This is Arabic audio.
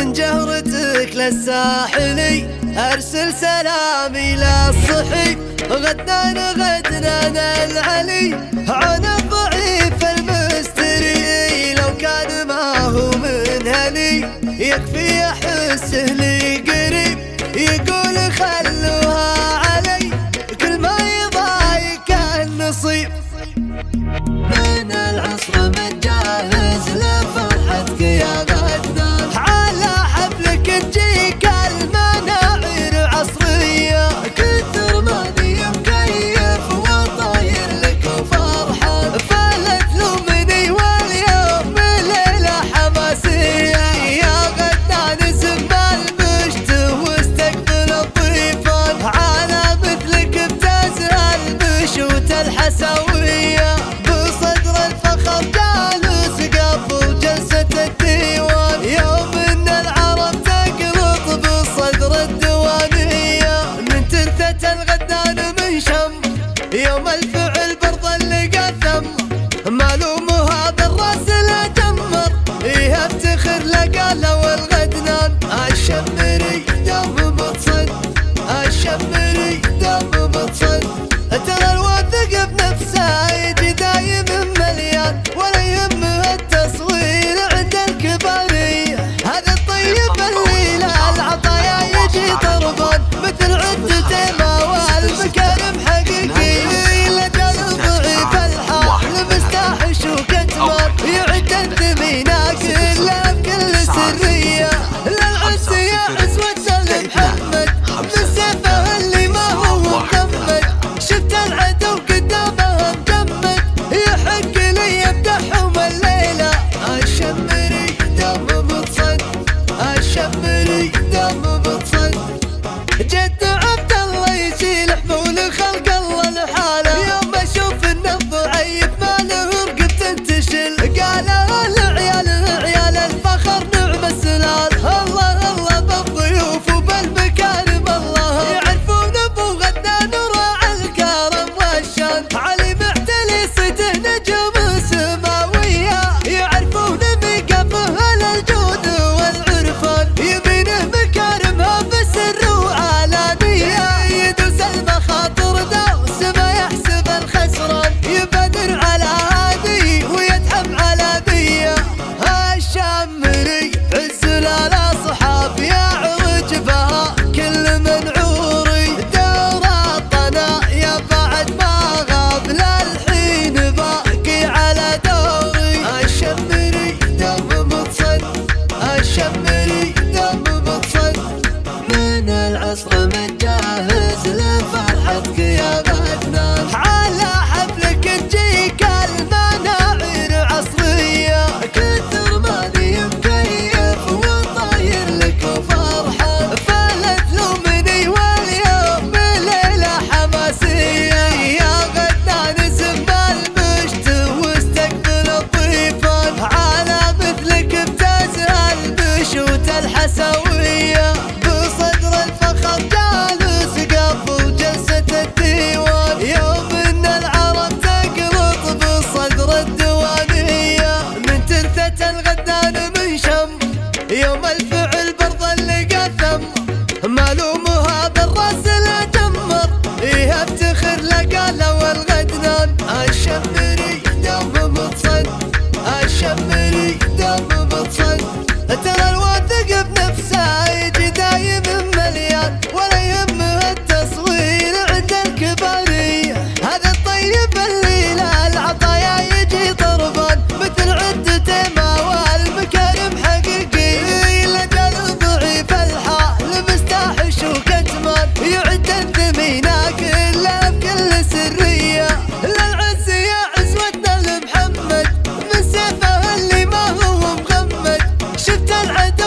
من جهرتك للساحلي أرسل سلامي للصحي. غدنان العلي عن الضعيف المستري، لو كان ما هو من هلي يكفي أحسه لي قريب. يقول خلوها علي كل ما يضايق النصيب. من العصر متجهز لفرحتك يا غدنان، على حفلك تجيك المناعير عصرية. كثر ماني مكيف وطاير لك وفرحان، فلا تلومني واليوم ليلة حماسية. يا غدنان اسم البشت واستقبل الضيفان، على مثلك بتزهى البشوت الحسوية. بصدر الفخر جالس قبل جلسة الديوان، يوم ان العرب تقلط بصدر الديوانية. من ترثة الغدنان من شم يوم الفعل برض اللي قثم، معلوم هذا الراس لا جمر إيه افتخر لقى لو الغدنان. الشمري دم متصد، الشمري دم متصد، ترى الواثق بنفسه يجي دايم مليان، ولا يهمه التصوير عند الكبارية. هذا الطيب اللي له العطايا يجي طربان، مثل عدته ما والمكارم حقيقية. لجال ضعيف الحال مستحش وكتمان، يعد الثمينة كلها بكل سرية. للعز يا عزوة محمد من سيفه اللي ما هو مكمل. شفت العدو قدامه مجمد، يحق لي يمدحهم الليلة. الشمري دم متصد، الشمري دم متصد، جد عبد الله يشيل حمول خلق الله لحاله. يوم اشوف انه ضعيف ما له رقب تنتشل، قال العيال الفخر نعم السلال. الله الله بالضيوف وبالمكارم، الله يعرفون ابو غدنان راعى الكرم والشان. علي معتلي صيته نجوم سماوية، يعرفون مقامه للجود والعرفان. يمينه مكارمها بالسر وعلانية، يدوس المخاطر دوس ما يحسب الخسران. يبادر على هادي ويدحم على ذيه. الشمري عز للاصحاب يعرج بها كل من عوري. دور الطنا يا بعد ما غاب للحين باقي على دوري. الشمري دم متصد، الشمري دم متصد، من العصر متجهز لفرحتك يا غدنان، على حفلك تجيك المناعير عصرية. كثر ماني مكيف وطاير لك وفرحان، فلا تلومني واليوم ليلة حماسية. يا غدنان اسم البشت واستقبل الضيفان، على مثلك بتزهى البشوت الحسوية. بصدر الفخر جالس قبل جلسة الديوان، يوم ان العرب تقلط بصدر الديوانية. من ترثة الغدنان من شم يوم الفعل برض اللي قثم، معلوم هذا الراس لا جمر إيه افتخر لقى لو الغدنان. الشمري دم متصد، الشمري دم متصد، ترى الواثق بنفسه يجي دايم مليان، ولا يهمه التصوير عند الكبارية. هذا الطيب اللي له العطايا يجي طربان، مثل عدته ما والمكارم حقيقية. لجال ضعيف الحال مستحش وكتمان، يعد الثمينة كلها بكل سرية. للعز يا عزوتنا لمحمد من سيفه اللي ما هو مغمد. شفت العدو